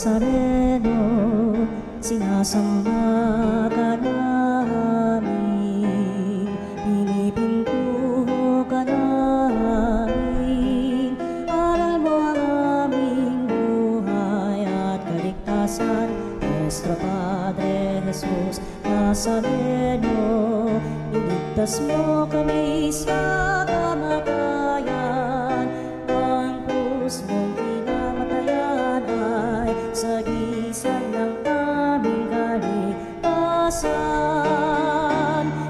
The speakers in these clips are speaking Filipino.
Nazareno, sinasamba ka namin, pinipintuho ka namin, aral mo ang aming buhay at kaligtasan. Nuestro Padre Jesus Nazareno, iligtas mo kami sa kamatayan, ang krus mong pinamatayan ay sagisag ng aming kaligtasan.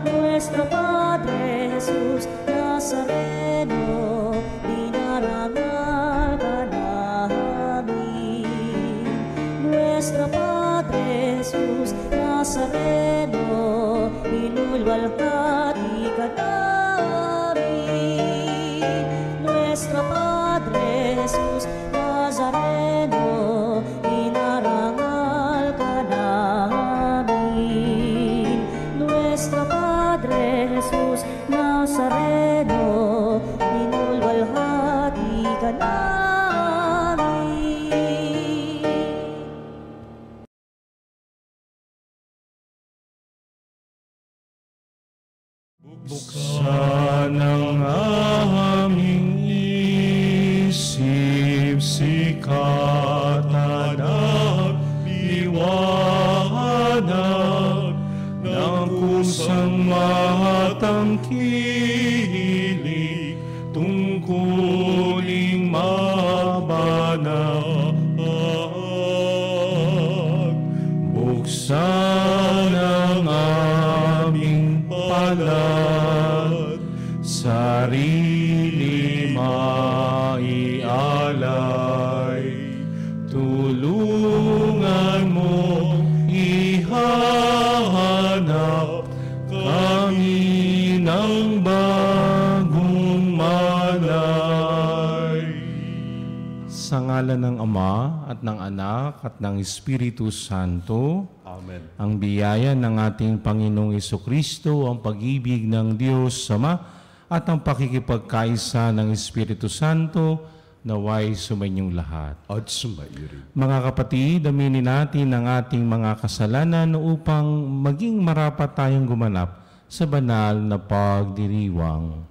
Nuestro Padre Jesus Nazareno, dinarangal ka namin. Nuestro Padre Jesus Nazareno, inulwalhati ka namin. Nuestro Padre Jesus Nazareno, inarangal ka namin. Nuestro Padre Jesus Nazareno, inulwalhati ka namin. Buksan ang aming isip, sikatan at liwanag ng kusang matangkilik, tungkuling mabanag. Buksan ang aming palad, sarili maialay, tulungan mo ihanap kami ng bagong malay. Sa ngalan ng Ama at ng Anak at ng Espiritu Santo. Amen. Ang biyaya ng ating Panginoong Jesucristo, ang pag-ibig ng Diyos Ama at ang pakikipagkaisa ng Espiritu Santo naway sumainyong lahat. At sumaiyo rin. Mga kapatid, aminin natin ang ating mga kasalanan upang maging marapat tayong gumanap sa banal na pagdiriwang.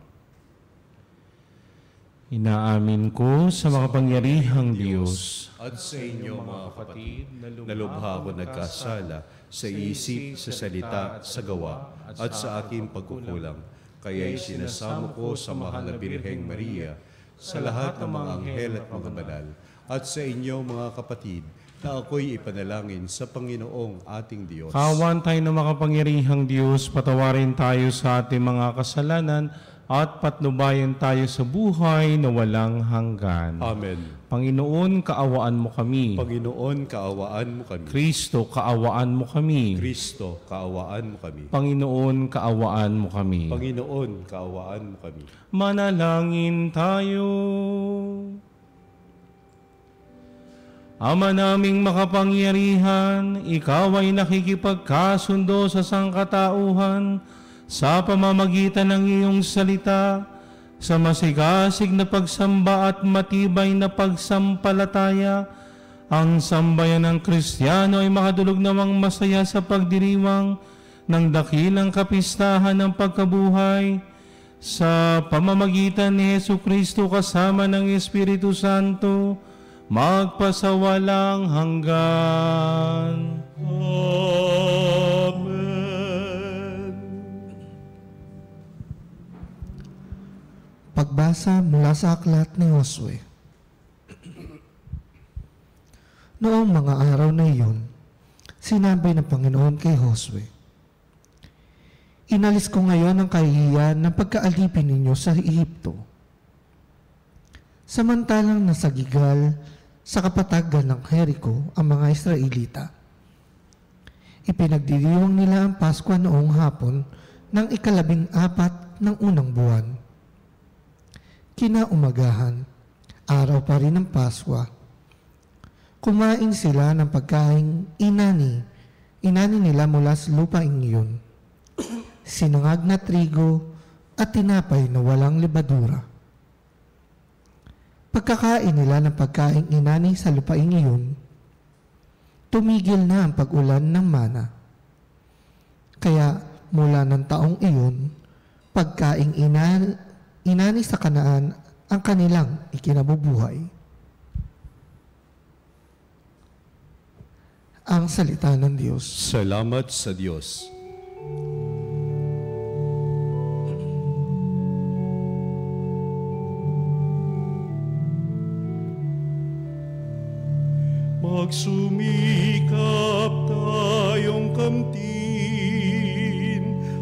Inaamin ko sa makapangyarihang Diyos At sa inyo mga kapatid, na lubha ko nagkasala sa isip, sa salita, sa gawa, at sa aking pagkukulang. Kaya'y sinasamo ko sa mahal na Birheng Maria, sa lahat ng mga anghel at mga banal, at sa inyo mga kapatid, na ako'y ipanalangin sa Panginoong ating Diyos. Kawan tayo ng makapangyarihang Diyos, patawarin tayo sa ating mga kasalanan at patnubayan tayo sa buhay na walang hanggan. Amen. Panginoon, kaawaan mo kami. Panginoon, kaawaan mo kami. Kristo, kaawaan mo kami. Kristo, kaawaan mo kami. Panginoon, kaawaan mo kami. Panginoon, kaawaan mo kami. Manalangin tayo. Ama naming makapangyarihan, ikaw ay nakikipagkasundo sa sangkatauhan sa pamamagitan ng iyong salita, sa masigasig na pagsamba at matibay na pagsampalataya. Ang sambayan ng Kristiyano ay makadulog namang masaya sa pagdiriwang ng dakilang kapistahan ng pagkabuhay sa pamamagitan ni Jesucristo kasama ng Espiritu Santo, magpasawalang hanggan. Amen. Pagbasa mula sa aklat ni Josue. Noong mga araw na iyon, sinabi ng Panginoon kay Josue, "Inalis ko ngayon ang kahihiyan ng pagkaalipin ninyo sa Ehipto." Samantalang nasagigal sa kapatagan ng Jericho ang mga Israelita, ipinagdiriwang nila ang Pasko noong hapon ng 14 ng unang buwan. Kinaumagahan, araw pa rin ng Pasko, kumain sila ng pagkaing inani nila mula sa lupaing iyon, sinangag na trigo at tinapay na walang lebadura. Pagkakain nila ng pagkaing inani sa lupaing iyon, tumigil na ang pag-ulan ng mana. Kaya mula ng taong iyon, pagkaing inani sa Kanaan ang kanilang ikinabubuhay. Ang salita ng Diyos. Salamat sa Diyos. Magsumikap tayong kamtin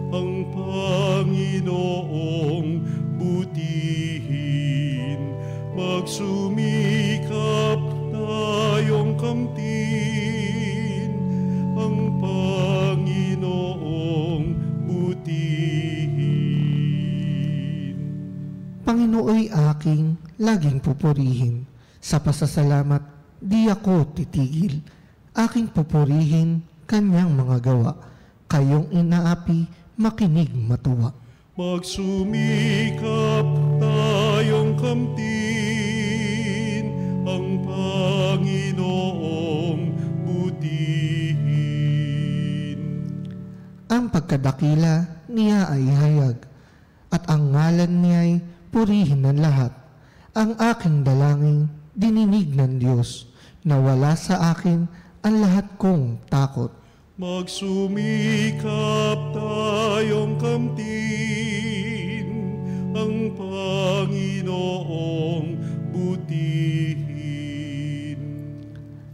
ang Panginoong butihin. Magsumikap tayong kamtin ang Panginoong butihin. Panginooy aking laging pupurihin. Sa pasasalamat, di ako titigil. Aking pupurihin kanyang mga gawa. Kayong inaapi, makinig matuwa. Magsumikap tayong kamtin ang Panginoong butihin. Ang pagkadakila niya ay hayag, at ang ngalan niya'y purihin ng lahat. Ang aking dalangin, dininig ng Diyos, na wala sa akin ang lahat kong takot. Magsumikap tayong kamtin ang Panginoong butihin.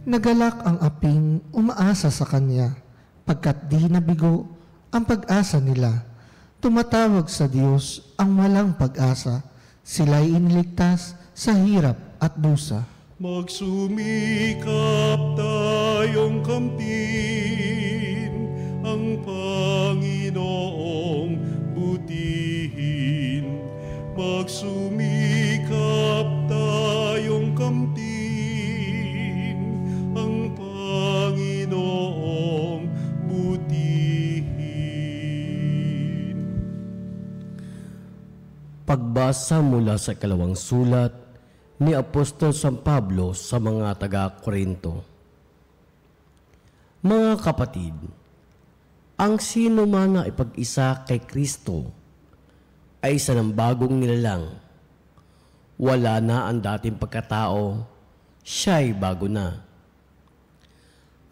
Nagalak ang aping umaasa sa kanya, pagkat di nabigo ang pag-asa nila. Tumatawag sa Diyos ang walang pag-asa, sila'y iniligtas sa hirap at dusa. Magsumikap tayong kamtin ang Panginoong butihin. Magsumikap tayong kamtin ang Panginoong butihin. Pagbasa mula sa ikalawang sulat ni Apostol San Pablo sa mga taga-Korinto. Mga kapatid, ang sino man na ipag-isa kay Kristo ay isa ng bagong nilalang. Wala na ang dating pagkatao, siya'y bago na.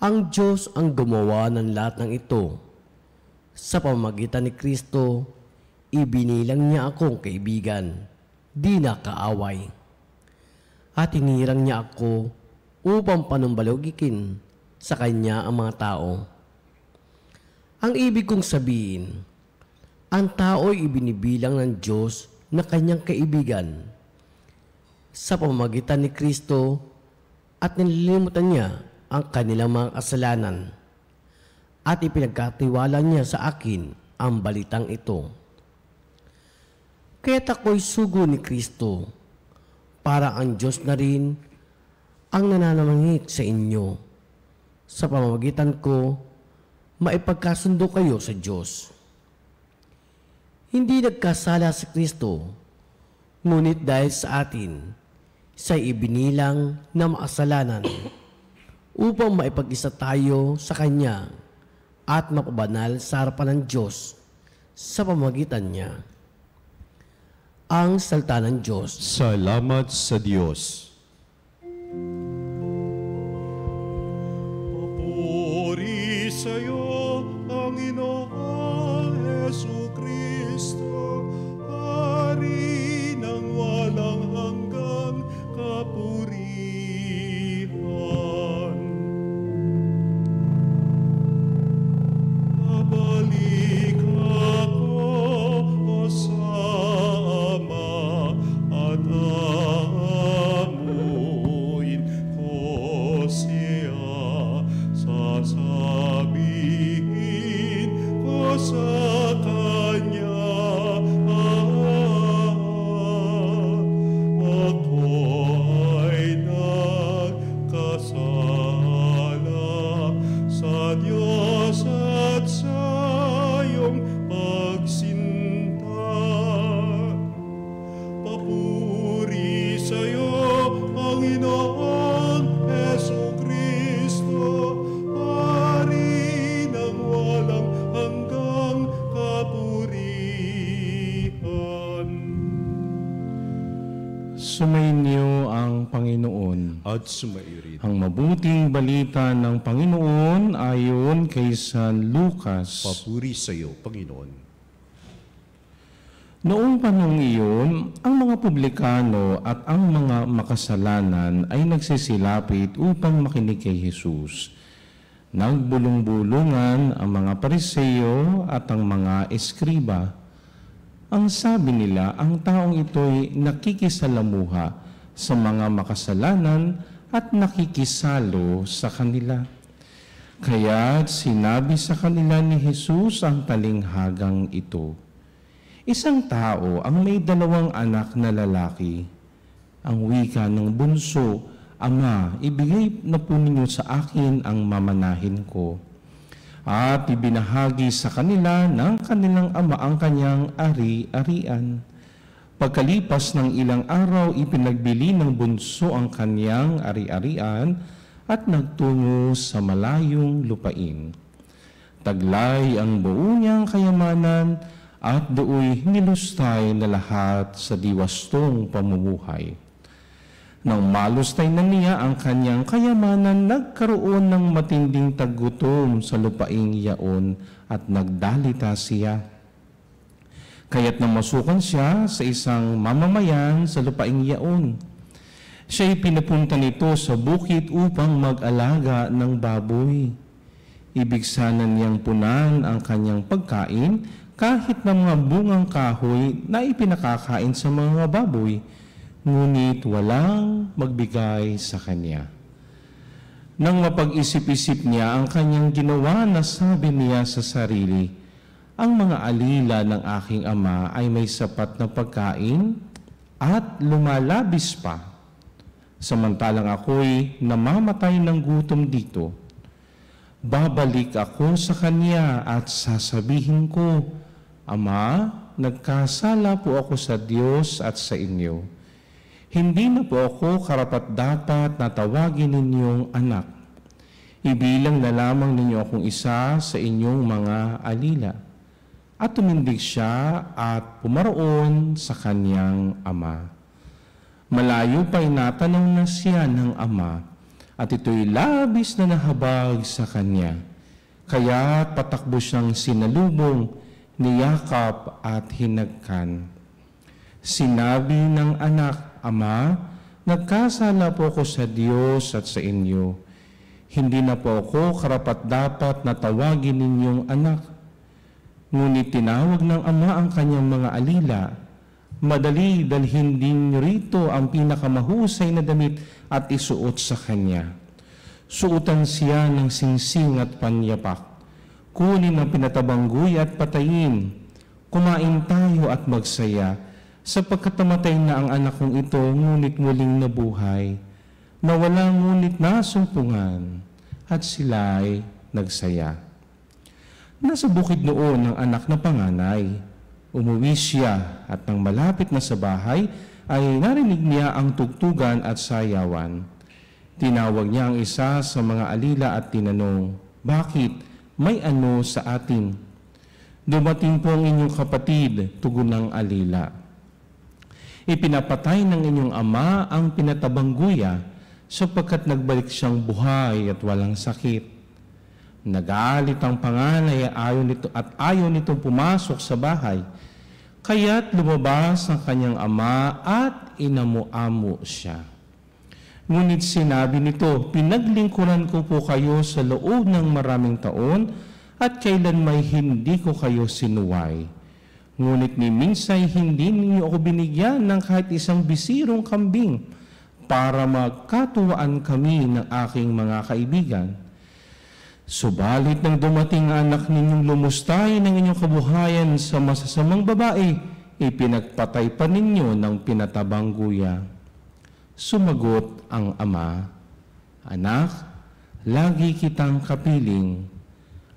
Ang Diyos ang gumawa ng lahat ng ito. Sa pamamagitan ni Kristo, ibinilang niya akong kaibigan, di na kaaway. At hinirang niya ako upang panumbalogikin sa kanya ang mga tao. Ang ibig kong sabihin, ang tao'y ibinibilang ng Diyos na kanyang kaibigan sa pamamagitan ni Kristo at nililimutan niya ang kanilang mga kasalanan at ipinagkatiwala niya sa akin ang balitang ito. Kaya't ako'y sugo ni Kristo, para ang Diyos na rin ang nananamangit sa inyo. Sa pamamagitan ko, maipagkasundo kayo sa Diyos. Hindi nagkasala si Kristo, ngunit dahil sa atin, siya'y ibinilang na makasalanan upang maipag-isa tayo sa Kanya at mapabanal sa harapan ng Diyos sa pamamagitan niya. Ang salita ng Diyos. Salamat sa Diyos. Papuri sa iyo, Panginoong Jesucristo, Hari ng walang hanggang kapurihan. Babalik ako sa Ama at Amo. at sumairin. Ang mabuting balita ng Panginoon ayon kay San Lucas. Papuri sa iyo, Panginoon. Noong panahon iyon, ang mga publikano at ang mga makasalanan ay nagsisilapit upang makinig kay Jesus. Nagbulong-bulungan ang mga Pariseo at ang mga eskriba. Ang sabi nila, ang taong ito'y nakikisalamuha sa mga makasalanan at nakikisalo sa kanila. Kaya't sinabi sa kanila ni Jesus ang talinghagang ito. Isang tao ang may 2 anak na lalaki. Ang wika ng bunso, Ama, ibigay na po ninyo sa akin ang mamanahin ko. At ibinahagi sa kanila ng kanilang ama ang kanyang ari-arian. Pagkalipas ng ilang araw, ipinagbili ng bunso ang kanyang ari-arian at nagtungo sa malayong lupain. Taglay ang buo niyang kayamanan at dooy nilustay na lahat sa diwastong pamumuhay. Nang malustay na niya ang kanyang kayamanan, nagkaroon ng matinding taggutom sa lupaing yaon at nagdalita siya. Kaya't namasukan siya sa isang mamamayan sa lupaing yaon. Siya'y pinapunta nito sa bukid upang mag-alaga ng baboy. Ibig sana niyang punan ang kanyang pagkain kahit na mga bungang kahoy na ipinakakain sa mga baboy, ngunit walang magbigay sa kanya. Nang mapag-isip-isip niya ang kanyang ginawa, nasabi niya sa sarili, ang mga alila ng aking ama ay may sapat na pagkain at lumalabis pa. Samantalang ako'y namamatay ng gutom dito. Babalik ako sa kanya at sasabihin ko, Ama, nagkasala po ako sa Diyos at sa inyo. Hindi na po ako karapat-dapat na tawagin ninyong anak. Ibilang na lamang ninyo akong isa sa inyong mga alila. At tumindig siya at pumaroon sa kanyang ama. Malayo pa'y natanong na siya ng ama, at ito'y labis na nahabag sa kanya. Kaya patakbo siyang sinalubong, niyakap at hinagkan. Sinabi ng anak, Ama, nagkasala po ako sa Diyos at sa inyo. Hindi na po ako karapat-dapat na tawagin ninyong anak. Ngunit tinawag ng ama ang kanyang mga alila. Madali dalhin din rito ang pinakamahusay na damit at isuot sa kanya. Suotan siya ng singsing at panyapak. Kunin ang pinatabanggoy at patayin. Kumain tayo at magsaya, sapagkat namatay na ang anak kong ito, ngunit muling nabuhay. Nawala ngunit nasumpungan, at sila'y nagsaya. Nasa bukid noon ang anak na panganay. Umuwi siya at nang malapit na sa bahay ay narinig niya ang tugtugan at sayawan. Tinawag niya ang isa sa mga alila at tinanong, Bakit? May ano sa atin? Dumating po ang inyong kapatid, tugon ng alila. Ipinapatay ng inyong ama ang pinatabangguya sapagkat nagbalik siyang buhay at walang sakit. Nagalit ang panganay at ayaw nitong pumasok sa bahay. Kaya't lumabas ang kanyang ama at inamu-amu siya. Ngunit sinabi nito, Pinaglingkuran ko po kayo sa loob ng maraming taon at kailan may hindi ko kayo sinuway. Ngunit ni minsay hindi ninyo ako binigyan ng kahit isang bisirong kambing para magkatuwaan kami ng aking mga kaibigan. Subalit nang dumating ang anak ninyong lumustay ng inyong kabuhayan sa masasamang babae, ipinagpatay pa ninyo ng pinatabangguya. Sumagot ang ama, Anak, lagi kitang kapiling.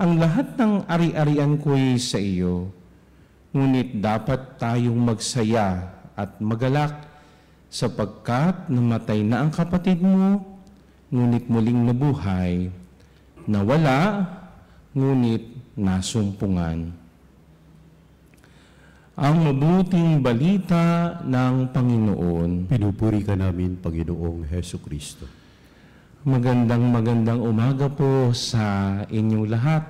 Ang lahat ng ari-arian ko'y sa iyo. Ngunit dapat tayong magsaya at magalak sapagkat namatay na ang kapatid mo, ngunit muling nabuhay. Nawala, ngunit nasumpungan. Ang mabuting balita ng Panginoon. Pinupuri ka namin, Panginoong Hesus Kristo. Magandang umaga po sa inyong lahat.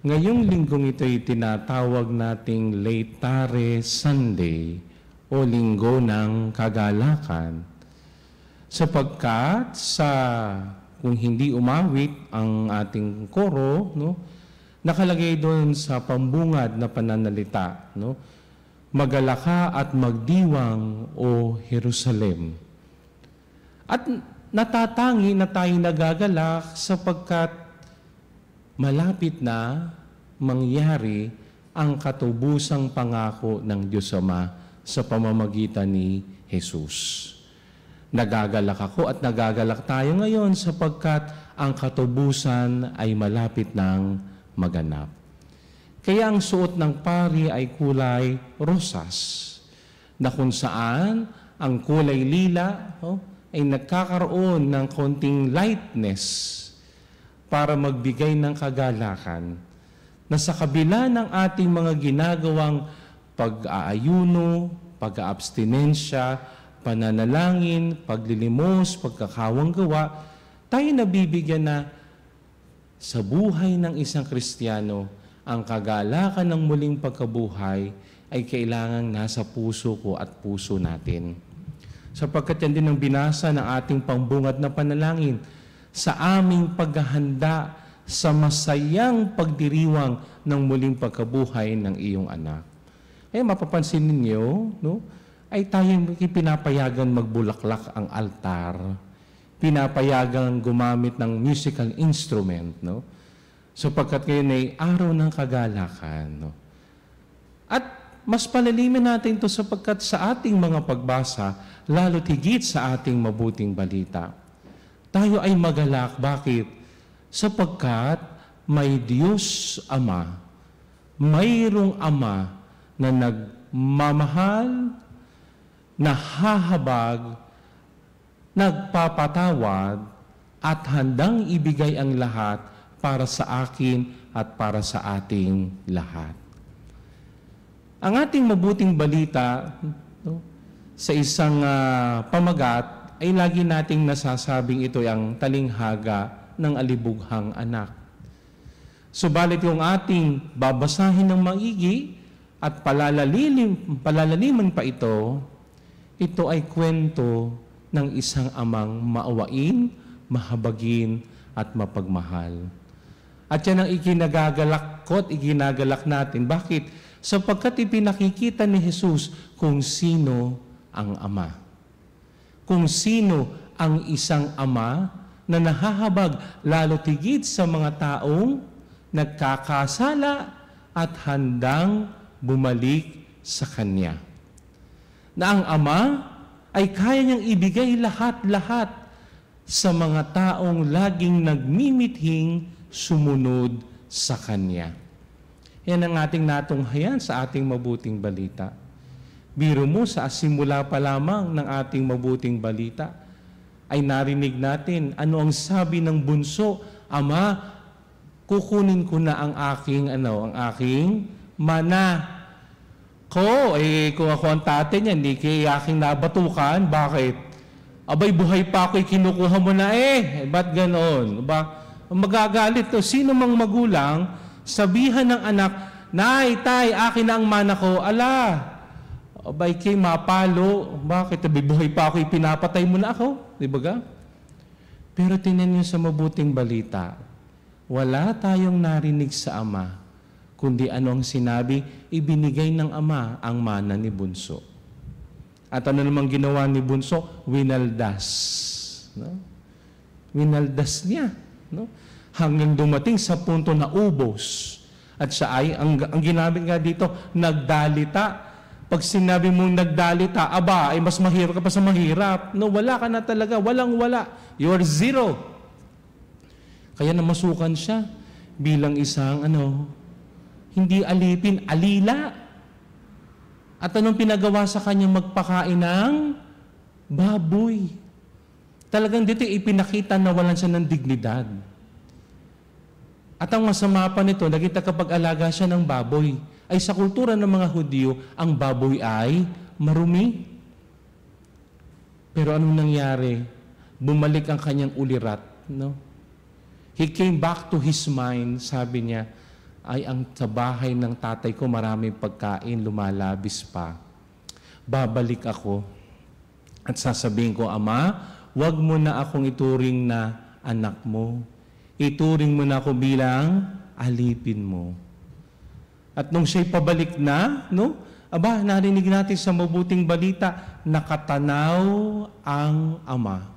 Ngayong linggong ito'y tinatawag nating Laetare Sunday o Linggo ng Kagalakan. Sapagkat kung hindi umawit ang ating koro, nakalagay doon sa pambungad na pananalita, magalaka at magdiwang o Jerusalem. At natatangi na tayo nagagalak sapagkat malapit na mangyari ang katubusang pangako ng Diyos Ama sa pamamagitan ni Jesus. Nagagalak ako at nagagalak tayo ngayon sapagkat ang katubusan ay malapit ng maganap. Kaya ang suot ng pari ay kulay rosas, na kung saan ang kulay lila ay nagkakaroon ng konting lightness para magbigay ng kagalakan na sa kabila ng ating mga ginagawang pag-aayuno, pag-aabstinensya, pananalangin, paglilimos, pagkakawang gawa, tayo nabibigyan na sa buhay ng isang Kristiyano, ang kagalakan ng muling pagkabuhay ay kailangang nasa puso ko at puso natin. Sapagkat yan din ang binasa ng ating pangbungad na panalangin sa aming paghahanda sa masayang pagdiriwang ng muling pagkabuhay ng iyong anak. Kaya mapapansin ninyo, ay tayong pinapayagan magbulaklak ang altar, pinapayagan gumamit ng musical instrument, sapagkat ngayon ay araw ng kagalakan. At mas palalimin natin ito sapagkat sa ating mga pagbasa, lalo't higit sa ating mabuting balita, tayo ay magalak. Bakit? Sapagkat may Diyos Ama, mayroong Ama na nagmamahal, nahahabag, nagpapatawad, at handang ibigay ang lahat para sa akin at para sa ating lahat. Ang ating mabuting balita sa isang pamagat ay lagi nating nasasabing ito ang talinghaga ng alibughang anak. Subalit yung ating babasahin ng maigi at palalaliman pa ito ay kwento ng isang amang maawain, mahabagin at mapagmahal. At yan ang ikinagagalak ko at ikinagalak natin. Bakit? Sapagkat ipinakikita ni Jesus kung sino ang Ama. Kung sino ang isang Ama na nahahabag lalo tigit sa mga taong nagkakasala at handang bumalik sa Kanya. Na ang Ama ay kaya niyang ibigay lahat-lahat sa mga taong laging nagmimithing sumunod sa Kanya. Yan ang ating natunghayan sa ating mabuting balita. Biro mo sa simula pa lamang ng ating mabuting balita, ay narinig natin ano ang sabi ng bunso, Ama, kukunin ko na ang aking mana. Kung ako ang tate niya, hindi kaya aking nabatukan. Bakit? Abay, buhay pa ako'y kinukuha mo na ba't ganon? Magagalit ko. Sino mang magulang, sabihan ng anak, Nay, tay, akin na ang mana ko. Ala, abay kay mapalo. Bakit? Abay, buhay pa ako'y pinapatay mo na ako. Di ba ga? Pero tingnan niyo sa mabuting balita, wala tayong narinig sa Ama, kundi ano ang sinabi, ibinigay ng Ama ang mana ni Bunso. At ano namang ginawa ni Bunso? Winaldas. Winaldas niya. Hanggang dumating sa punto na ubos. At siya ay, ang ginamit nga dito, nagdalita. Pag sinabi mong nagdalita, ay mas mahirap ka pa sa mahirap. Wala ka na talaga. Walang-wala. You're zero. Kaya namasukan siya bilang isang hindi alipin, alila. At anong pinagawa sa kanya? Magpakain ng baboy. Talagang dito ipinakita na walan siya ng dignidad. At ang masama pa nito, nakita kapag alaga siya ng baboy, ay sa kultura ng mga Hudyo, ang baboy ay marumi. Pero anong nangyari? Bumalik ang kanyang ulirat, no? He came back to his mind, sabi niya, ay ang sa bahay ng tatay ko maraming pagkain, lumalabis pa. Babalik ako at sasabihin ko, Ama, wag mo na akong ituring na anak mo. Ituring mo na ako bilang alipin mo. At nung siya'y pabalik na, no? Aba, narinig natin sa mabuting balita, nakatanaw ang ama.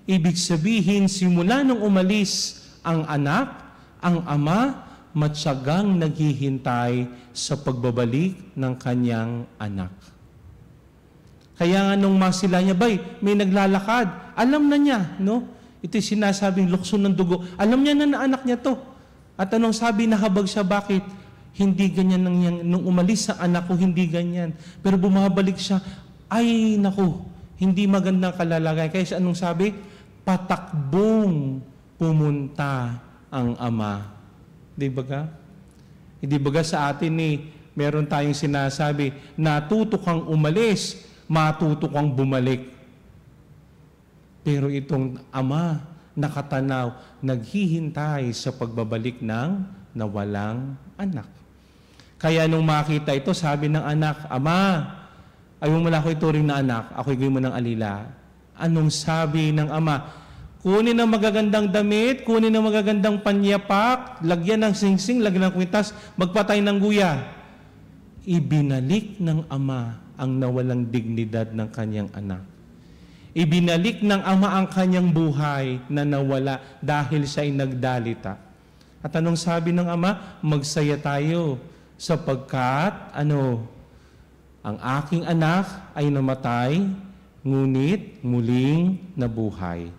Ibig sabihin, simula nung umalis ang anak, ang ama, matyagang naghihintay sa pagbabalik ng kanyang anak. Kaya nga nung masila niya, may naglalakad, alam na niya, no? Ito'y sinasabing lukso ng dugo. Alam niya na anak niya to. At anong sabi, nahabag siya, bakit? Hindi ganyan nung umalis sa anak ko, hindi ganyan. Pero bumabalik siya, ay naku, hindi magandang kalalagay. Kaya anong sabi? Patakbong pumunta ang ama. Di ba ka? Hindi ba sa atin meron tayong sinasabi, natuto kang umalis, matuto kang bumalik. Pero itong ama, nakatanaw, naghihintay sa pagbabalik ng nawalang anak. Kaya nung makita ito, sabi ng anak, Ama, ayaw mo na ako ituring na anak, ako'y gawin mo ng alila. Anong sabi ng ama? Kunin ang magagandang damit, kunin ang magagandang panyapak, lagyan ng singsing, lagyan ng kwintas, magpatay ng guya. Ibinalik ng ama ang nawalang dignidad ng kanyang anak. Ibinalik ng ama ang kanyang buhay na nawala dahil siya ay nagdalita. At anong sabi ng ama? Magsaya tayo sapagkat ang aking anak ay namatay, ngunit muling nabuhay.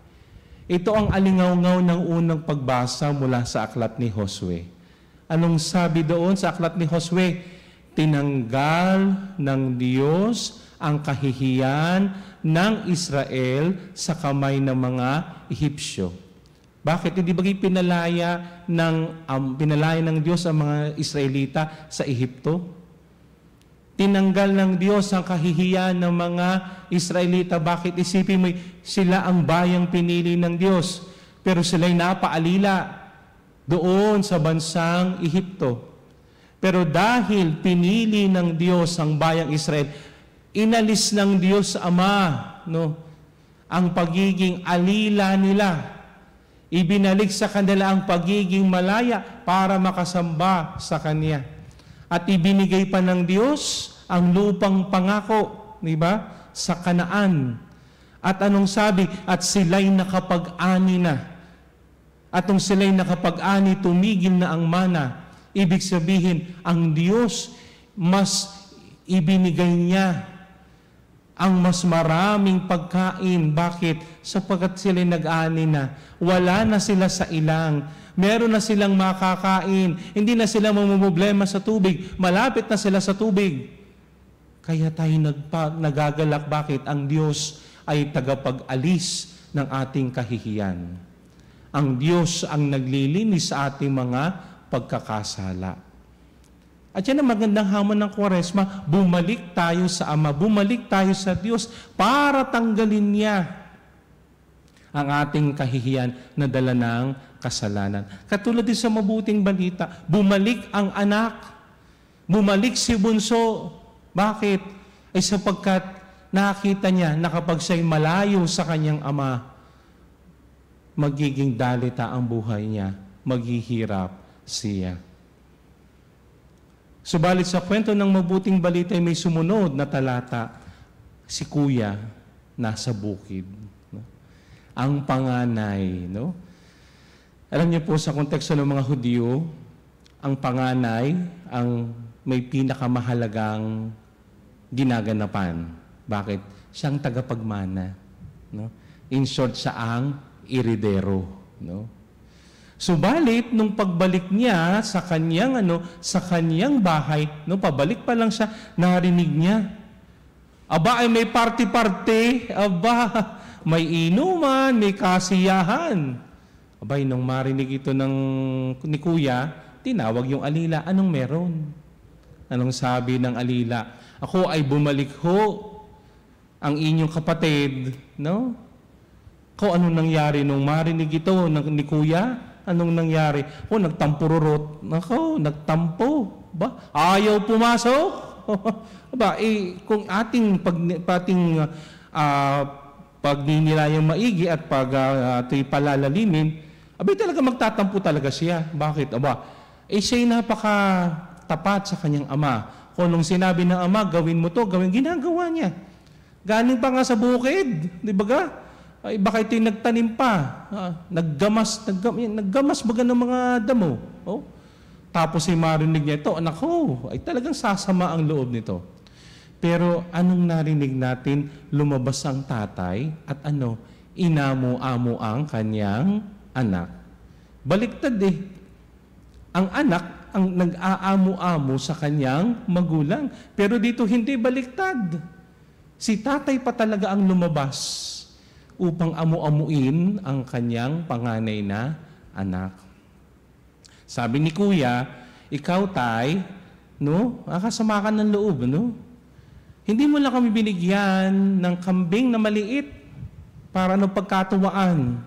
Ito ang alingaw-ngaw ng unang pagbasa mula sa aklat ni Josue. Anong sabi doon sa aklat ni Josue? Tinanggal ng Diyos ang kahihiyan ng Israel sa kamay ng mga Ehipsyo. Bakit? Hindi ba pinalaya ng Diyos ang mga Israelita sa Ehipto? Tinanggal ng Diyos ang kahihiyan ng mga Israelita. Bakit? Isipin mo, sila ang bayang pinili ng Diyos. Pero sila'y napaalila doon sa bansang Ehipto. Pero dahil pinili ng Diyos ang bayang Israel, inalis ng Diyos Ama, ang pagiging alila nila. Ibinalik sa kanila ang pagiging malaya para makasamba sa Kanya. At ibinigay pa ng Diyos ang lupang pangako, di ba? Sa Kanaan. At anong sabi? At sila'y nakapag-ani na. At nung sila'y nakapag-ani, tumigil na ang mana. Ibig sabihin, ang Diyos mas ibinigay niya ang mas maraming pagkain. Bakit? Sapagkat sila'y nag-ani na. Wala na sila sa ilang. Meron na silang makakain. Hindi na sila mamumblema sa tubig. Malapit na sila sa tubig. Kaya tayo nagagalak. Bakit? Ang Diyos ay tagapag-alis ng ating kahihiyan. Ang Diyos ang naglilinis sa ating mga pagkakasala. At yan ang magandang hamon ng Kwaresma, bumalik tayo sa Ama, bumalik tayo sa Diyos para tanggalin niya ang ating kahihiyan na dala ng kasalanan. Katulad din sa mabuting balita, bumalik ang anak, bumalik si bunso. Bakit? Ay sapagkat nakita niya na kapag siya'y malayo sa kanyang ama, magiging dalita ang buhay niya, maghihirap siya. Subalit sa kwento ng mabuting balita ay may sumunod na talata, si kuya nasa bukid. Ang panganay. Alam niyo po sa konteksto ng mga Hudyo, ang panganay ang may pinakamahalagang ginaganapan. Bakit? Siyang tagapagmana. In short, siya ang iridero. Subalit, nung pagbalik niya sa kanyang bahay, pabalik pa lang siya, narinig niya. Aba, ay may party-party. Aba, may inuman, may kasiyahan. Abay, nung marinig ito ni kuya, tinawag yung alila. Anong meron? Anong sabi ng alila? Ako ay bumalik ho ang inyong kapatid, Kung anong nangyari nung marinig ito ni Kuya, anong nangyari? Nagtampururot. Nagtampo. Ba? Ayaw pumasok. Ba, kung ating pagninilayang maigi at ito'y palalalimin, talaga magtatampo talaga siya. Bakit? Siya'y napaka-tapat sa kanyang ama. Kung nung sinabi ng ama, gawin mo to, ginagawa niya. Galing pa nga sa bukid, di ba ga? Baka ito'y nagtanim pa. Naggamas baga ng mga damo. Tapos marinig niya ito, anak ko, talagang sasama ang loob nito. Pero anong narinig natin? Lumabas ang tatay at inamo-amo ang kanyang anak. Baliktad Ang anak ang nag-aamo-amo sa kanyang magulang. Pero dito hindi baliktad. Si tatay pa talaga ang lumabas upang amu-amuin ang kanyang panganay na anak. Sabi ni Kuya, ikaw tay, kasama ka ng loob, Hindi mo lang kami binigyan ng kambing na maliit para pagkatuwaan.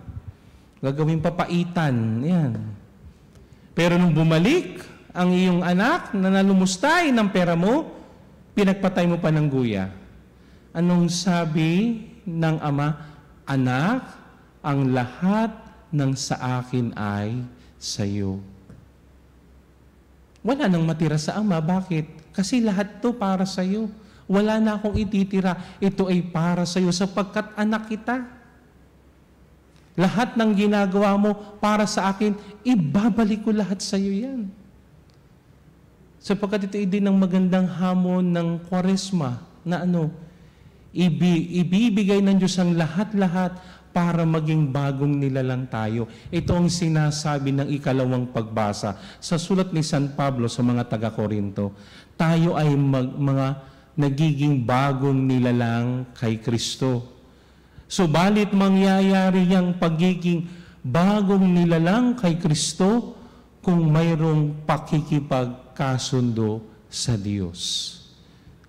Gagawin papaitan. Yan. Pero nung bumalik ang iyong anak na nalumustay ng pera mo, pinagpatay mo pa ng guya. Anong sabi ng ama? Anak, ang lahat ng sa akin ay sa iyo. Wala nang matira sa ama. Bakit? Kasi lahat to para sa iyo. Wala na akong ititira. Ito ay para sa iyo sapagkat anak kita. Lahat ng ginagawa mo para sa akin, ibabalik ko lahat sa iyo yan. Sapagkat ito din ang magandang hamon ng Kwaresma na ibibigay ng Diyos ang lahat-lahat para maging bagong nilalang tayo. Ito ang sinasabi ng ikalawang pagbasa sa sulat ni San Pablo sa mga taga-Korinto. Tayo ay mga nagiging bagong nilalang kay Kristo. Subalit mangyayari yung pagiging bagong nilalang kay Kristo kung mayroong pakikipagkasundo sa Diyos.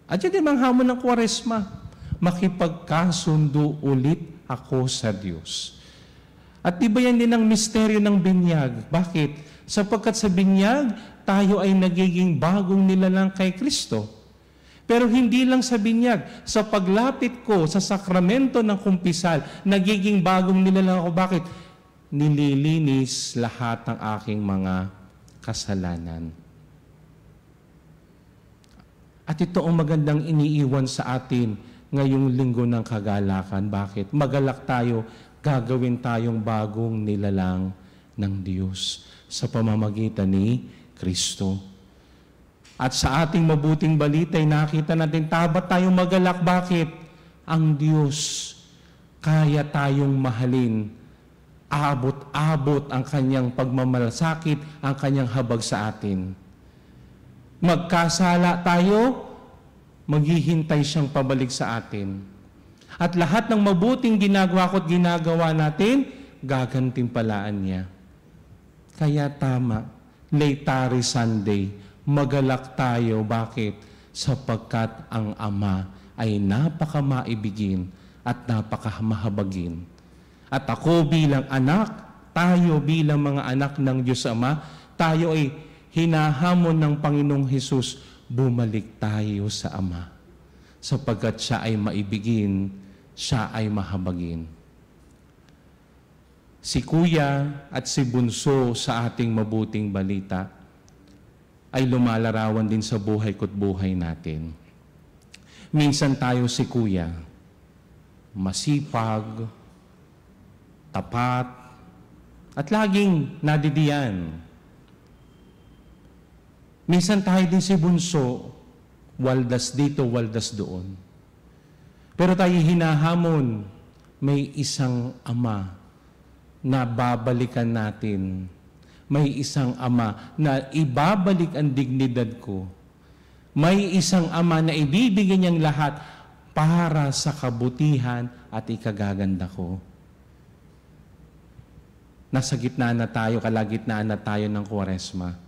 At yan ang hamon ng Kwaresma, makipagkasundo ulit ako sa Diyos. At diba yan din ang misteryo ng binyag? Bakit? Sapagkat sa binyag, tayo ay nagiging bagong nilalang kay Kristo. Pero hindi lang sa binyag, sa paglapit ko sa sakramento ng kumpisal, nagiging bagong nilalang ako. Bakit? Nililinis lahat ng aking mga kasalanan. At ito ang magandang iniiwan sa atin ngayong linggo ng kagalakan. Bakit? Magalak tayo, gagawin tayong bagong nilalang ng Diyos sa pamamagitan ni Kristo. At sa ating mabuting balita ay nakita natin tabat tayong magalak. Bakit? Ang Diyos kaya tayong mahalin. Abot-abot ang kanyang pagmamalasakit, ang kanyang habag sa atin. Magkasala tayo, maghihintay siyang pabalik sa atin. At lahat ng mabuting ginagawa ko't ginagawa natin, gagantimpalaan niya. Kaya tama, Laetare Sunday, magalak tayo. Bakit? Sapagkat ang Ama ay napakamaibigin at napakamahabagin. At ako bilang anak, tayo bilang mga anak ng Diyos Ama, tayo ay hinahamon ng Panginoong Hesus, bumalik tayo sa Ama. Sapagkat siya ay maibigin, siya ay mahabagin. Si Kuya at si Bunso sa ating mabuting balita ay lumalarawan din sa buhay ko't buhay natin. Minsan tayo si Kuya, masipag, tapat, at laging nadidiyan. Minsan tayo din si Bunso, waldas dito, waldas doon. Pero tayo hinahamon, may isang Ama na babalikan natin. May isang Ama na ibabalik ang dignidad ko. May isang Ama na ibibigay niyang lahat para sa kabutihan at ikagaganda ko. Nasa gitna na tayo, kalagitnaan na tayo ng Kwaresma.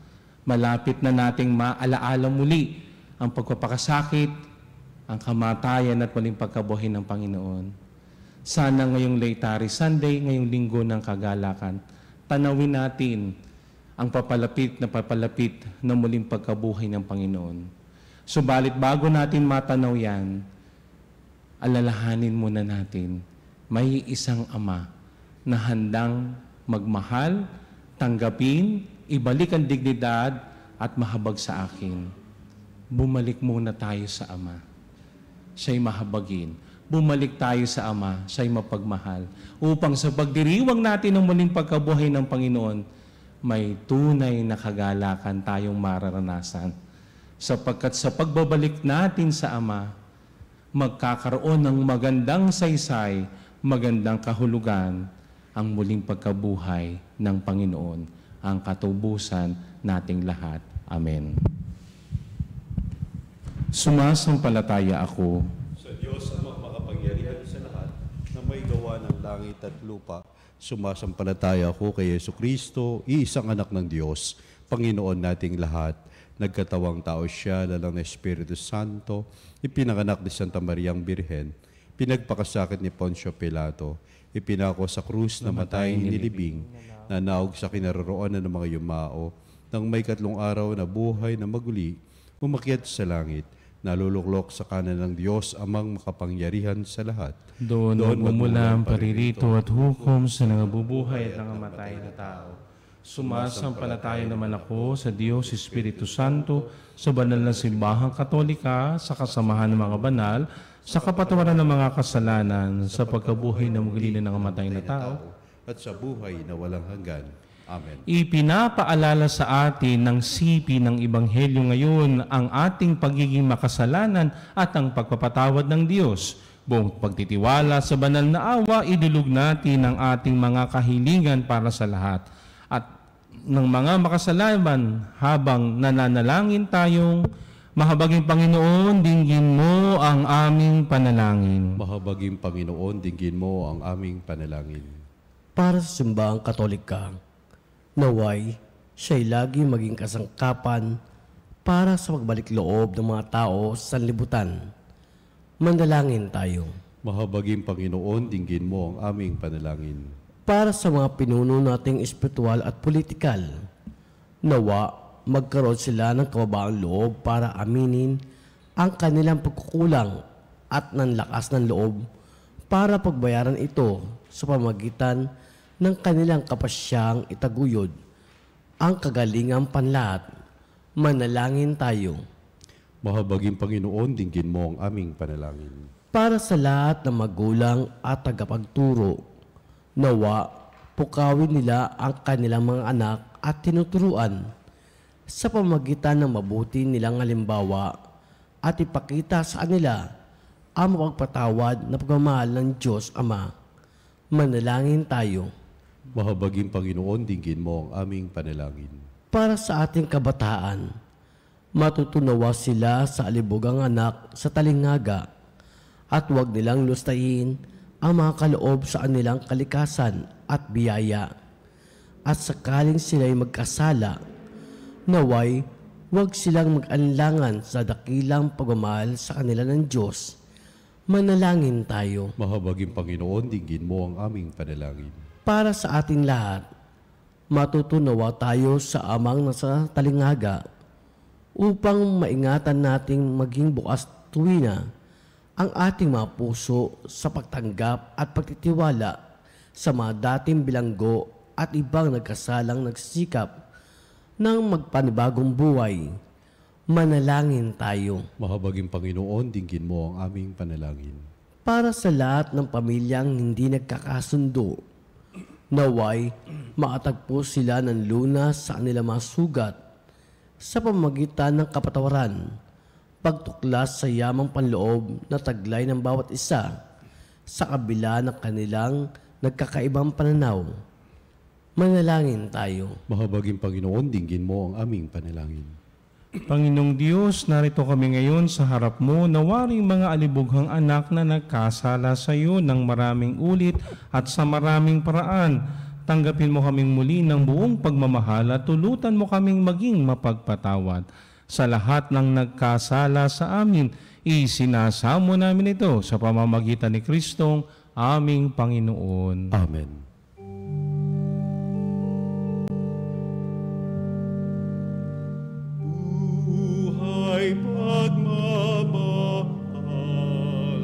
Malapit na nating maalaala muli ang pagpapakasakit, ang kamatayan at muling pagkabuhay ng Panginoon. Sana ngayong Laetare Sunday, ngayong linggo ng kagalakan, tanawin natin ang papalapit na muling pagkabuhay ng Panginoon. Subalit bago natin matanaw yan, alalahanin muna natin, may isang Ama na handang magmahal, tanggapin, ibalik ang dignidad at mahabag sa akin. Bumalik muna tayo sa Ama. Siya'y mahabagin. Bumalik tayo sa Ama, siya'y mapagmahal. Upang sa pagdiriwang natin ng muling pagkabuhay ng Panginoon, may tunay na kagalakan tayong mararanasan. Sapagkat sa pagbabalik natin sa Ama, magkakaroon ng magandang saysay, magandang kahulugan, ang muling pagkabuhay ng Panginoon, ang katubusan nating lahat. Amen. Sumasampalataya ako Sa Diyos ang makapangyarihan sa lahat na may gawa ng langit at lupa. Sumasampalataya ako kay Yesu Kristo, iisang anak ng Diyos, Panginoon nating lahat. Nagkatawang tao siya, lalang na Espiritu Santo, ipinanganak ni Santa Mariang Birhen, pinagpakasakit ni Poncio Pilato, ipinako sa krus na matay nilibing, nanaog sa kinaroroonan ng mga yumao, nang may 3 araw na buhay na maguli, umakyat sa langit, naluluklok sa kanan ng Diyos amang makapangyarihan sa lahat. Doon magmumula ang paririto at hukom sa nangabubuhay at nangamatay na tao. Sumasampalataya naman ako sa Diyos Espiritu Santo, sa banal na simbahang Katolika, sa kasamahan ng mga banal, sa kapatawaran ng mga kasalanan, sa pagkabuhay na muli ng nangamatay na tao, at sa buhay na walang hanggan. Amen. Ipinapaalala sa atin ng sipi ng Ebanghelyo ngayon ang ating pagiging makasalanan at ang pagpapatawad ng Diyos. Buong pagtitiwala sa banal na awa, idulog natin ang ating mga kahilingan para sa lahat. At ng mga makasalanan, habang nananalangin tayong, mahabaging Panginoon, dinggin mo ang aming panalangin. Mahabaging Panginoon, dinggin mo ang aming panalangin. Para sa simbahang Katolika, naway siya'y lagi maging kasangkapan para sa pagbalik loob ng mga tao sa sanlibutan. Mandalangin tayo. Mahabaging Panginoon, dinggin mo ang aming panalangin. Para sa mga pinuno nating espiritual at politikal, nawa magkaroon sila ng kababaang loob para aminin ang kanilang pagkukulang at ng lakas ng loob para pagbayaran ito sa pamagitan ng kanilang kapasyang itaguyod ang kagalingang panlahat. Manalangin tayo. Mahabaging Panginoon, dinggin mo ang aming panalangin. Para sa lahat ng magulang at tagapagturo, nawa pukawin nila ang kanilang mga anak at tinuturuan sa pamagitan ng mabuti nilang halimbawa at ipakita sa kanila ang mapagpatawad na pagmamahal ng Diyos Ama. Manalangin tayo. Mahabaging Panginoon, dinggin mo ang aming panalangin. Para sa ating kabataan, matutunawa sila sa alibugang anak sa talingaga at huwag nilang lustayin ang mga kaloob sa kanilang kalikasan at biyaya. At sakaling sila'y magkasala, naway huwag silang mag-alinlangan sa dakilang pagmamahal sa kanila ng Diyos. Manalangin tayo. Mahabaging Panginoon, dinggin mo ang aming panalangin. Para sa ating lahat, matutunawa tayo sa amang nasa talingaga upang maingatan nating maging bukas tuwina ang ating mga puso sa pagtanggap at pagtitiwala sa mga dating bilanggo at ibang nagkasalang nagsisikap ng magpanibagong buhay. Manalangin tayo. Mahabaging Panginoon, dinggin mo ang aming panalangin. Para sa lahat ng pamilyang hindi nagkakasundo, naway makatagpo sila ng lunas sa kanilang mga sugat sa pamamagitan ng kapatawaran, pagtuklas sa yamang panloob na taglay ng bawat isa sa kabila ng kanilang nagkakaibang pananaw. Manalangin tayo. Mahabaging Panginoon, dinggin mo ang aming panalangin. Panginoong Diyos, narito kami ngayon sa harap mo na waring mga alibughang anak na nagkasala sa iyo ng maraming ulit at sa maraming paraan. Tanggapin mo kaming muli ng buong pagmamahal at tulutan mo kaming maging mapagpatawad. Sa lahat ng nagkasala sa amin, isinasamo namin ito sa pamamagitan ni Kristong aming Panginoon. Amen. Buhay pagmamahal,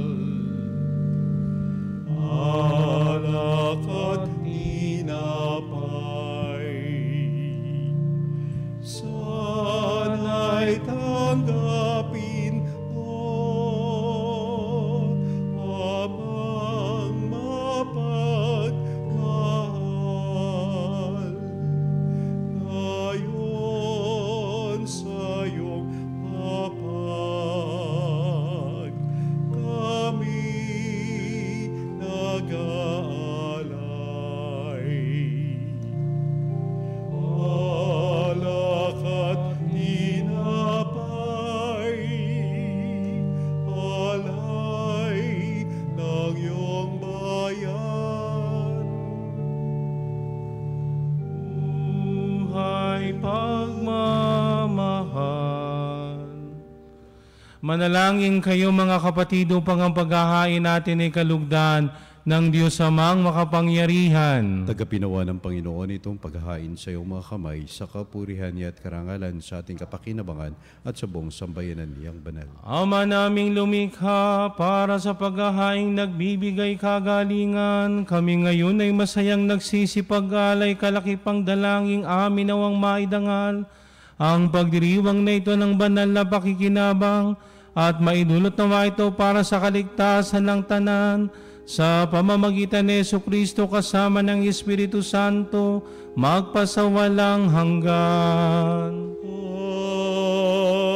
alak at tinapay, sana'y tanggapin mo amang mapagmahal ngayon sa iyong hapag kami nag-aalay. Alak at tinapay, alay ng iyong bayan. Buhay pagmamahal. Manalangin kayo mga kapatid upang ang paghahain natin ay kalugdan ng Diyos Amang makapangyarihan. Tagapinawa ng Panginoon itong paghahain sa iyong mga kamay sa kapurihan niya at karangalan sa ating kapakinabangan at sa buong sambayanan niyang banal. Ama naming lumikha, para sa paghahaing nagbibigay kagalingan, kami ngayon ay masayang nagsisipag-alay kalakipang dalangin amin nawang maidangal ang pagdiriwang na ito ng banal na pakikinabang at maidulot nawa ito para sa kaligtasan ng tanan sa pamamagitan ni Jesucristo kasama ng Espiritu Santo magpasawalang hanggan.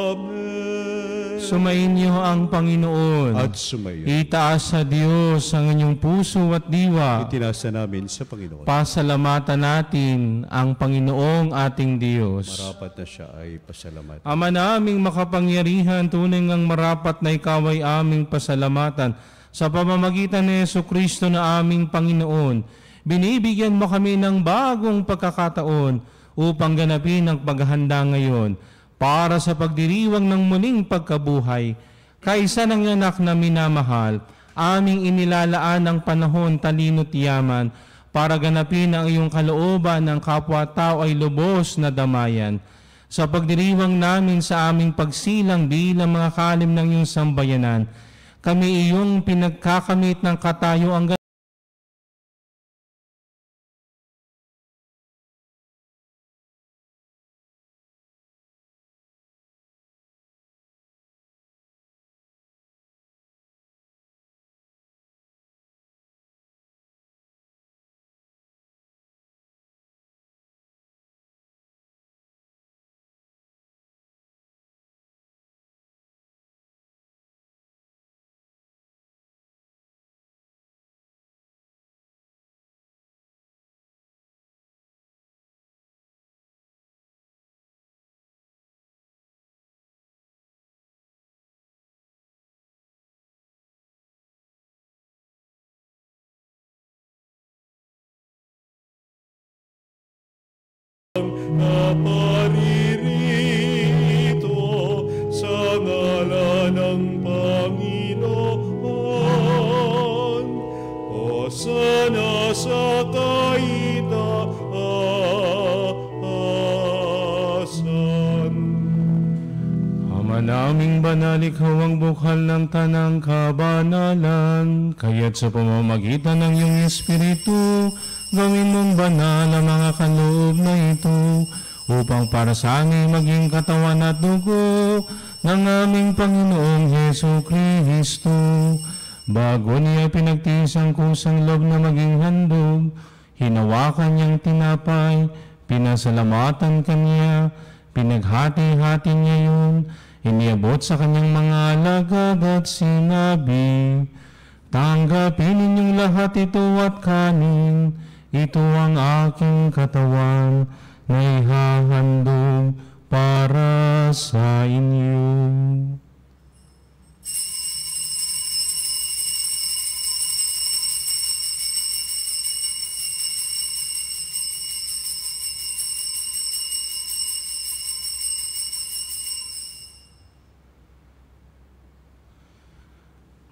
Amen. Sumainyo ang Panginoon. At sumayo. Itaas sa Diyos ang inyong puso at diwa. Itinasa namin sa Panginoon. Pasalamatan natin ang Panginoong ating Diyos. Marapat na siya ay pasalamatan. Ama naming makapangyarihan, tunay ngang marapat na ikaw ay aming pasalamatan sa pamamagitan ni Jesucristo na aming Panginoon. Binibigyan mo kami ng bagong pagkakataon upang ganapin ang paghahanda ngayon para sa pagdiriwang ng muling pagkabuhay. Kaisa ng anak na minamahal, aming inilalaan ang panahon talino't yaman para ganapin ang iyong kalooban ng kapwa-tao ay lubos na damayan. Sa pagdiriwang namin sa aming pagsilang bilang mga kalim ng iyong sambayanan, kami iyong pinagkakamit ng katayuang Naparirito sa ngalan ng Panginoon, Hosana sa kaitaasan. Ama naming banal, ikaw ang bukal ng tanang kabanalan, kaya't sa pamamagitan ng iyong Espiritu, gawin mong banal ang mga kaloob na ito, upang para sa amin maging katawan at dugo ng aming Panginoong Heso Kristo. Bago niya pinagtiis ang kusang loob na maging handog, hinawakan niyang tinapay, pinasalamatan kanya, pinaghati-hati niya yun, iniabot sa kanyang mga alagad at sinabi, "Tanggapin ninyong lahat ito at kanin, ito ang aking katawan na ihahandog para sa inyo."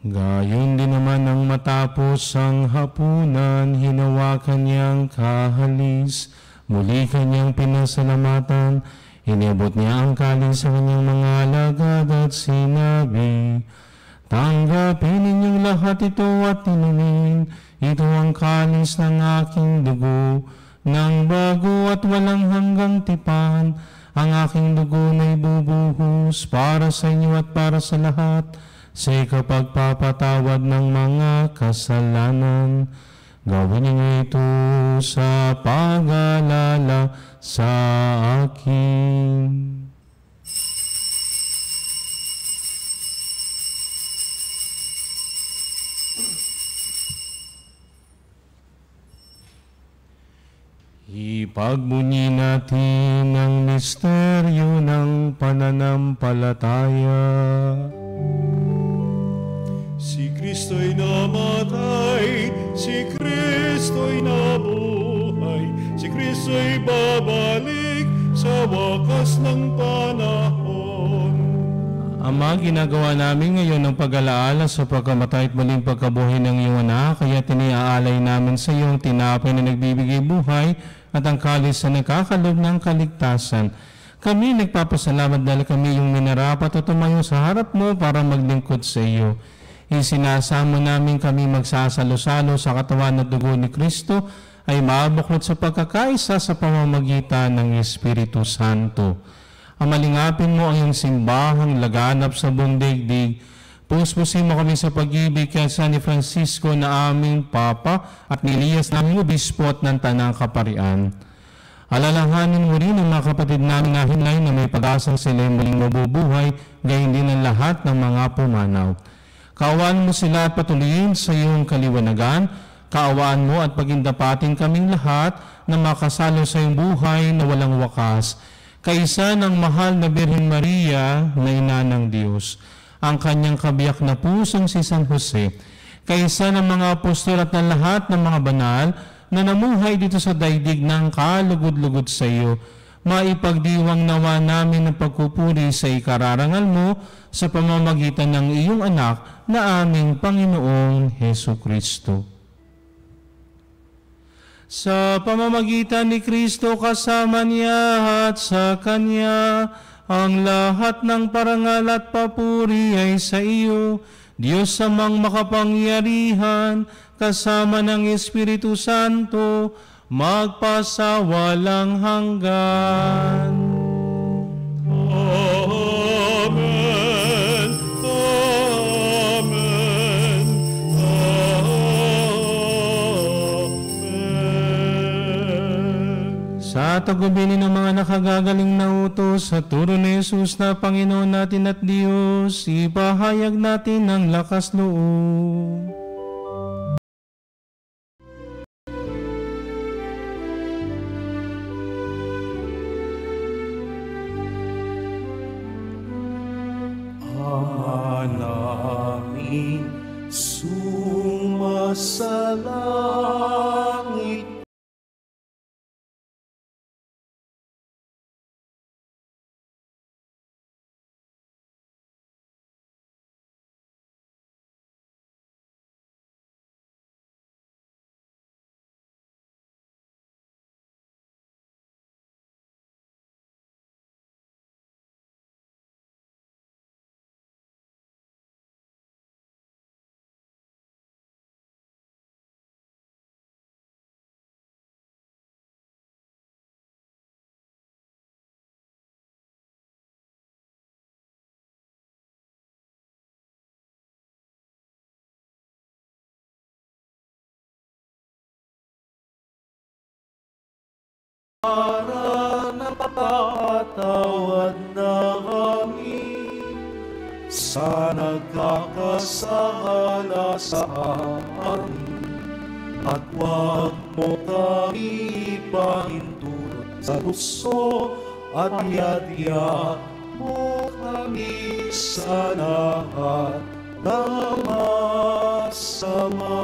Gayon din naman ang matapos ang hapunan, hinawakan niyang kahalis, muli kanyang pinasalamatan, inibot niya ang kalis sa kanyang mga alagad at sinabi, tanggapin ninyong lahat ito at inumin, ito ang kalis ng aking dugo, ng bago at walang hanggang tipan, ang aking dugo na ibubuhos para sa inyo at para sa lahat, sa ikapagpapatawad ng mga kasalanan. Gawin niyo ito sa pag-alala sa akin. Ipagbunyi natin ang misteryo ng pananampalataya. Si Kristo'y namatay, si Kristo'y nabuhay, si Kristo'y babalik sa wakas ng panahon. Ama, ginagawa namin ngayon ang pag-alaala sa pagkamatay at muling pagkabuhay ng iyong anak, kaya tiniaalay namin sa iyo ang tinapay na nagbibigay buhay at ang kalis na nagkakalob ng kaligtasan. Kami nagpapasalamat dahil kami yung minarapat at tumayo sa harap mo para maglingkod sa iyo. Isinasamo namin kami magsasalo-salo sa katawan at dugo ni Kristo ay mabuklod sa pagkakaisa sa pamamagitan ng Espiritu Santo. Amalingapin mo ang iyong simbahang laganap sa buong daigdig. Puspusin mo kami sa pag-ibig kay San Francisco na aming Papa at ni Elias naming Obispo at ng Tanang Kaparian. Alalahanin mo rin ang mga kapatid namin na hinay na may pag-asang sila muling mabubuhay, gayon din ang lahat ng mga pumanaw. Kaawaan mo sila at patuloyin sa iyong kaliwanagan. Kaawaan mo at pagindapatin kaming lahat na makasalo sa iyong buhay na walang wakas. Kaisa ng mahal na Birhen Maria na ina ng Diyos, ang kanyang kabiyak na pusong si San Jose, kaisa ng mga apostol at ng lahat ng mga banal na namuhay dito sa daigdig ng kalugod-lugod sa iyo, maipagdiwang nawa namin ang pagpupuri sa ikararangal mo sa pamamagitan ng iyong anak na aming Panginoong Heso Kristo. Sa pamamagitan ni Kristo kasama niya at sa Kanya, ang lahat ng parangal at papuri ay sa iyo, Diyos amang makapangyarihan, kasama ng Espiritu Santo, magpasawalang hanggan. Amen. Amen. Amen. Sa tagubilin ng mga nakagagaling na utos sa turo ni Jesus na Panginoon natin at Diyos, ipahayag natin ang lakas loob. Ama namin, sumasalangit para napapatawad na kami sa nagkakasala sa amin, at huwag mo kami ipahintulot sa gusto, at yadya mo kami sa lahat ng masama.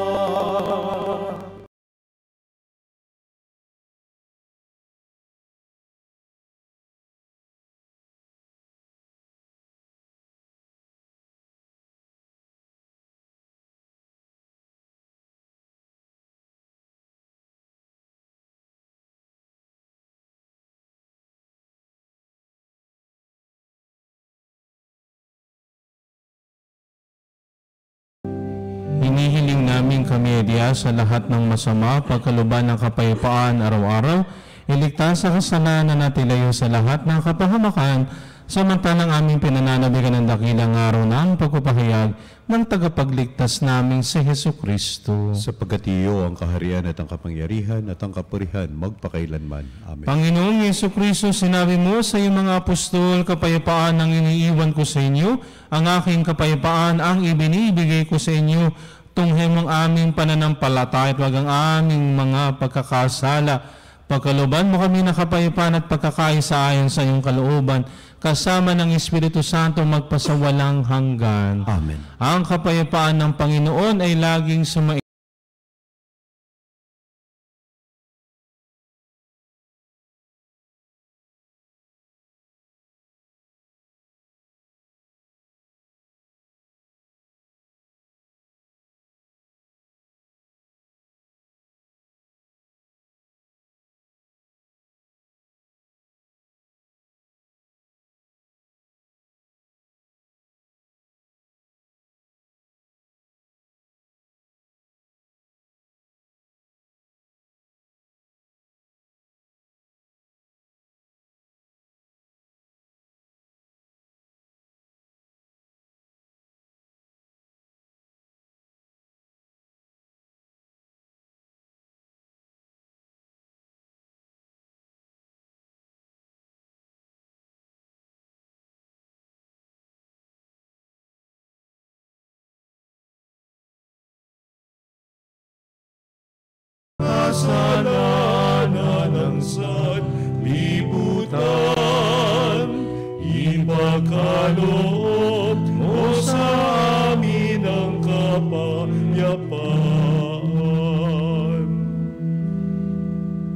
naming kamedya sa lahat ng masama, pagkaluban ng kapayapaan araw-araw, iligtas sa kasalanan at ilayo sa lahat ng kapahamakan, samantalang aming pinananabigan ng dakilang araw ng pagpapahayag ng tagapagligtas naming si Hesu Kristo. Sapagkat iyo ang kaharian at ang kapangyarihan at ang kapurihan magpakailanman. Amen. Panginoong Hesu Kristo, sinabi mo sa iyong mga apostol, kapayapaan ang iniiwan ko sa inyo, ang aking kapayapaan ang ibinibigay ko sa inyo. Tunghem ang aming pananampalataya at wag ang aming mga pagkakasala. Pagkaluban mo kami ng kapayapaan at pagkakaisa ayon sa iyong kalooban, kasama ng Espiritu Santo magpasawalang hanggan. Amen. Ang kapayapaan ng Panginoon ay laging sumaitin. Kasalanan ng sanlibutan, ipagkaloob mo sa amin ang kapayapaan.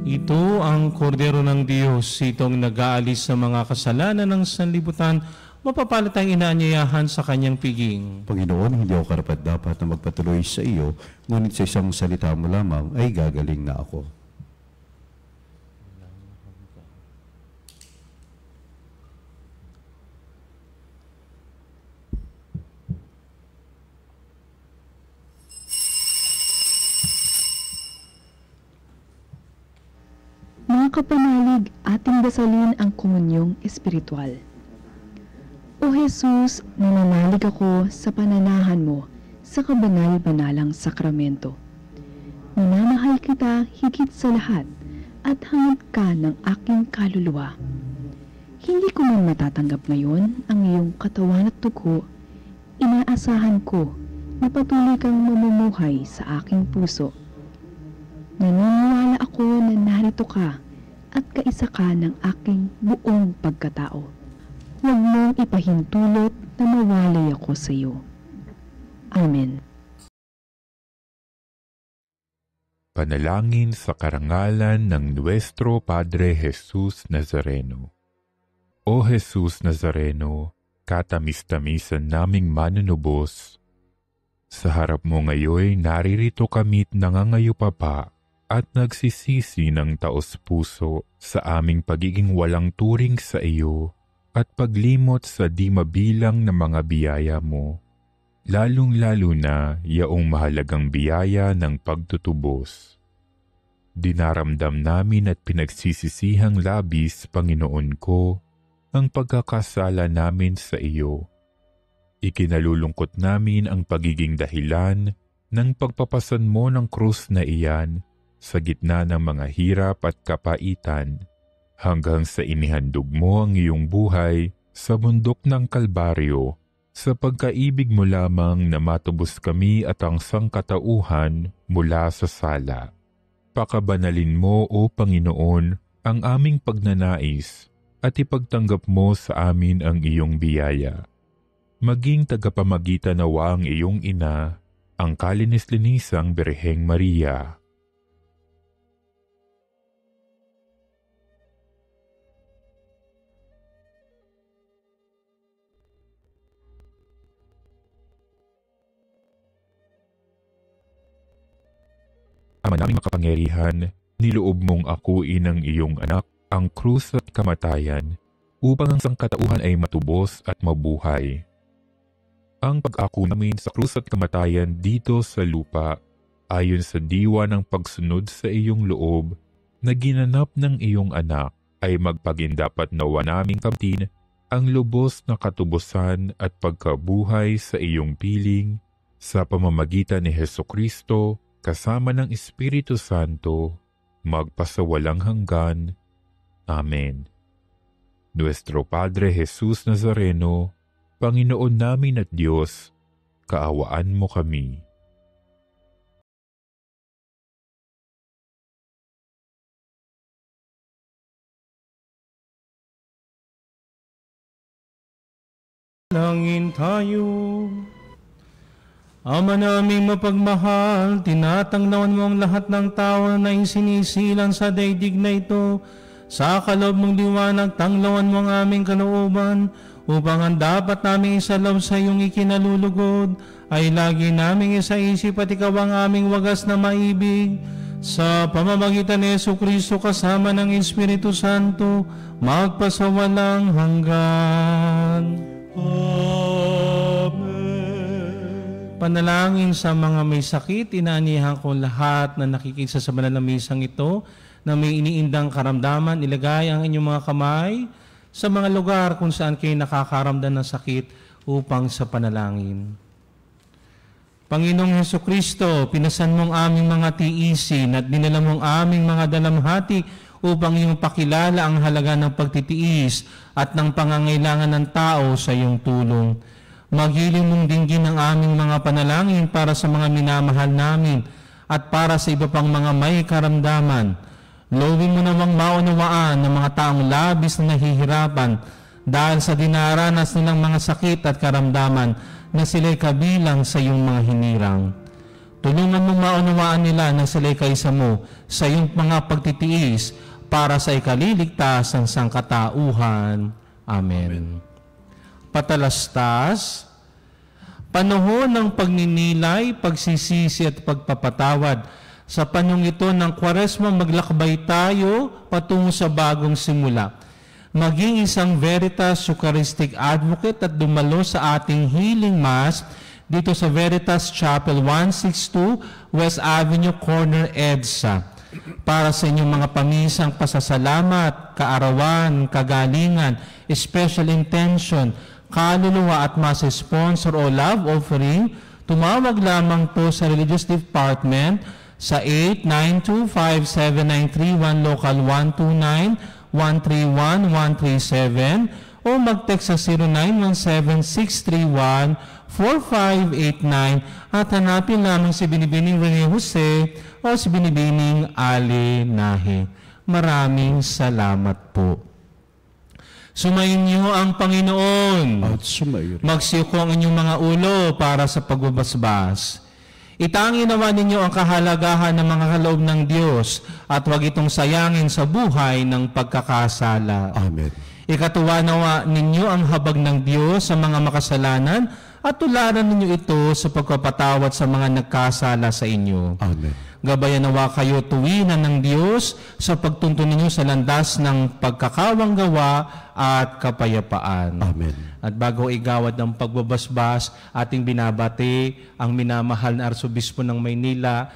Ito ang kordero ng Diyos, itong nag-aalis sa mga kasalanan ng sanlibutan, mapapalad ang inaanyayahan sa kanyang piging. Panginoon, hindi ako karapat-dapat na magpatuloy sa iyo, ngunit sa isang salita mo lamang ay gagaling na ako. Mga kapanalig, ating dasalin ang komunyong espiritual. O Jesus, nananalig ako sa pananahan mo sa kabanal-banalang sakramento. Minamahal kita higit sa lahat at hangad ka ng aking kaluluwa. Hindi ko man matatanggap ngayon ang iyong katawan at dugo, inaasahan ko na patuloy kang mamumuhay sa aking puso. Naniniwala ako na narito ka at kaisa ka ng aking buong pagkatao. Huwag mong ipahintulot na mawalay ako sa iyo. Amen. Panalangin sa karangalan ng Nuestro Padre Jesus Nazareno. O Jesus Nazareno, katamis-tamisan naming manunubos, sa harap mo ngayon naririto kami't nangangayupapa at nagsisisi ng taos-puso sa aming pagiging walang turing sa iyo at paglimot sa di mabilang na mga biyaya mo, lalong-lalo na yaong mahalagang biyaya ng pagtutubos. Dinaramdam namin at pinagsisisihang labis, Panginoon ko, ang pagkakasala namin sa iyo. Ikinalulungkot namin ang pagiging dahilan ng pagpapasan mo ng krus na iyan sa gitna ng mga hirap at kapaitan, hanggang sa inihandog mo ang iyong buhay sa bundok ng Kalbaryo, sa pagkaibig mo lamang na matubos kami at ang sangkatauhan mula sa sala. Pakabanalin mo, O Panginoon, ang aming pagnanais at ipagtanggap mo sa amin ang iyong biyaya. Maging tagapamagitan nawa ang iyong ina, ang kalinis-linisang Birheng Maria. Ama naming makapangyarihan, niloob mong akuin ang iyong anak, ang krus at kamatayan, upang ang sangkatauhan ay matubos at mabuhay. Ang pag-ako namin sa krus at kamatayan dito sa lupa ayon sa diwa ng pagsunod sa iyong loob na ginanap ng iyong anak, ay magpagindapat nawa naming kamtin ang lubos na katubusan at pagkabuhay sa iyong piling sa pamamagitan ni Hesukristo kasama ng Espiritu Santo, magpasawalang hanggan. Amen. Nuestro Padre Jesus Nazareno, Panginoon namin at Diyos, kaawaan mo kami. Langin tayo. Ama naming mapagmahal, tinatanglawan mo ang lahat ng tao na sinisilang sa daigdig na ito. Sa kaloob mong liwanag, tanglawan mo ang aming kalooban, upang ang dapat namin isalaw sa iyong ikinalulugod, ay lagi naming isaisip at ikaw ang aming wagas na maibig. Sa pamamagitan ni Jesucristo kasama ng Espiritu Santo, magpasawalang hanggan. Amen. Panalangin sa mga may sakit, inaanihan ko lahat na nakikisa sa banal na misang ito na may iniindang karamdaman, ilagay ang inyong mga kamay sa mga lugar kung saan kayo nakakaramdam ng sakit upang sa panalangin. Panginoong Hesukristo, pinasan mong aming mga tiisin at dinala mong aming mga dalamhati upang iyong pakilala ang halaga ng pagtitiis at ng pangangailangan ng tao sa iyong tulong. Maghiling mong dinggin ang aming mga panalangin para sa mga minamahal namin at para sa iba pang mga may karamdaman. Loobin mo namang maunawaan ng mga taong labis na nahihirapan dahil sa dinaranas nilang mga sakit at karamdaman na sila'y kabilang sa iyong mga hinirang. Tulungan mong maunawaan nila na sila'y kaisa mo sa iyong mga pagtitiis para sa ikaliligtas ng sangkatauhan. Amen. Patalastas, panahon ng pagninilay, pagsisisi at pagpapatawad. Sa panahon ito ng Kwaresma, maglakbay tayo patungo sa bagong simula. Maging isang Veritas Eucharistic Advocate at dumalo sa ating Healing Mass dito sa Veritas Chapel 162 West Avenue Corner, EDSA. Para sa inyong mga pamisang pasasalamat, kaarawan, kagalingan, special intention, kaluluwa at masa-sponsor o love offering, tumawag lamang po sa Religious Department sa 8925-7931 local 129-131-137 o mag-text sa 0917-631-4589 at hanapin lamang si Binibining Rene Jose o si Binibining Ali Nahe. Maraming salamat po. Sumayin niyo ang Panginoon. At sumayin. Magsiyuko ang inyong mga ulo para sa pagbabasbas. Itangin naman ninyo ang kahalagahan ng mga kaloob ng Diyos at huwag itong sayangin sa buhay ng pagkakasala. Amen. Ikatuwa nawa ninyo ang habag ng Diyos sa mga makasalanan at tularan ninyo ito sa pagpapatawad sa mga nagkasala sa inyo. Amen. Gabayan nawa kayo tuwinan ng Diyos sa pagtuntun ninyo sa landas ng pagkakawanggawa at kapayapaan. Amen. At bago igawad ng pagbabasbas, ating binabati ang minamahal na Arsobispo ng Maynila,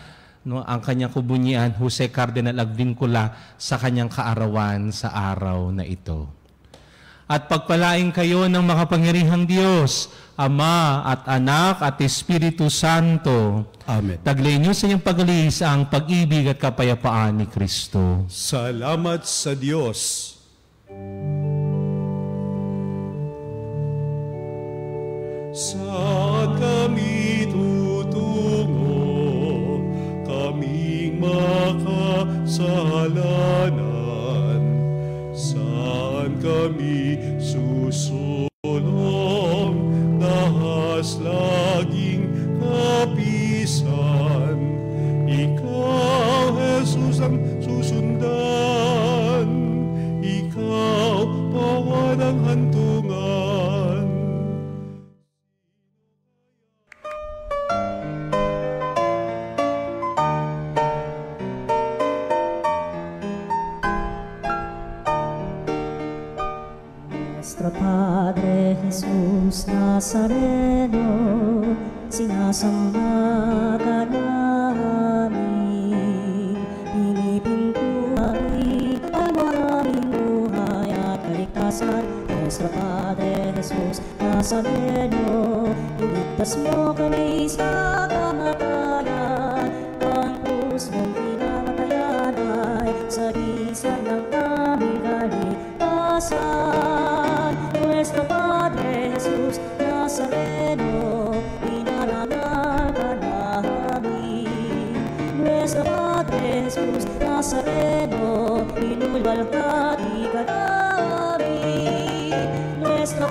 ang kanyang kubunyian, Jose Cardinal Agvincula, sa kanyang kaarawan sa araw na ito. At pagpalain kayo ng makapangyarihang Diyos, Ama at Anak at Espiritu Santo. Amen. Taglay niyo sa inyong pag-alis ang pag-ibig at kapayapaan ni Kristo. Salamat sa Diyos. Saan kami tutungo, kaming makasalanan, saan kami susulong, dahas laging kapisan, ikaw, Jesus, ang susundan, ikaw, pawan ang hantungan. Nuestro Padre Jesus Nazareno, sinasamba ka namin. kalikasan. Nuestro Padre Jesus Nazareno, iligtas mo kami sa kamatayan. Ang krus mong pinamatayan ay sagisag ng aming kaligtasan. Nuestro Padre Jesus Nazareno, inarangal ka namin. Nuestro Padre Jesus Nazareno, inulwalhati ka namin. Nuestro